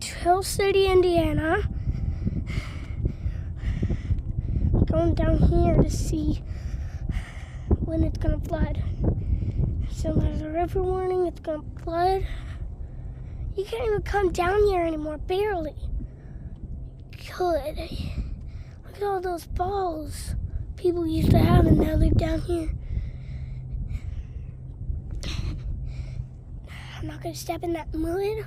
Trail City, Indiana. Going down here to see when it's gonna flood. So there's a river warning, it's gonna flood. You can't even come down here anymore, barely. Could. Look at all those falls people used to have, and now they're down here. I'm not gonna step in that mud.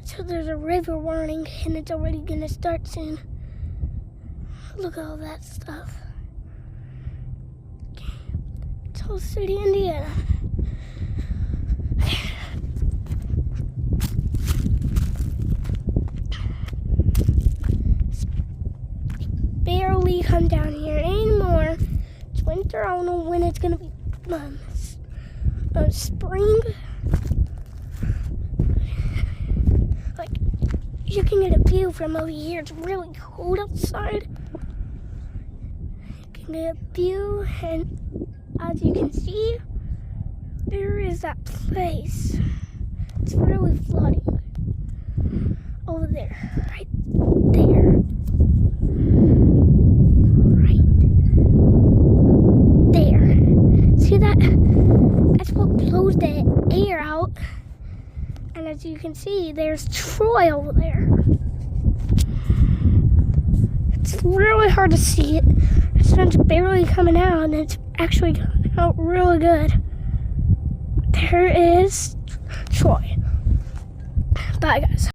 So there's a river warning, and it's already gonna start soon. Look at all that stuff. Trail City, Indiana. Barely come down here anymore. It's winter. I don't know when it's gonna be spring. Like, you can get a view from over here. It's really cold outside. You can get a view, and as you can see, there is that place. It's really flooding. Over there, right there. See that? That's what blows the air out. And as you can see, there's Troy over there. It's really hard to see it. The sun's barely coming out, and it's actually coming out really good. There is Troy. Bye, guys.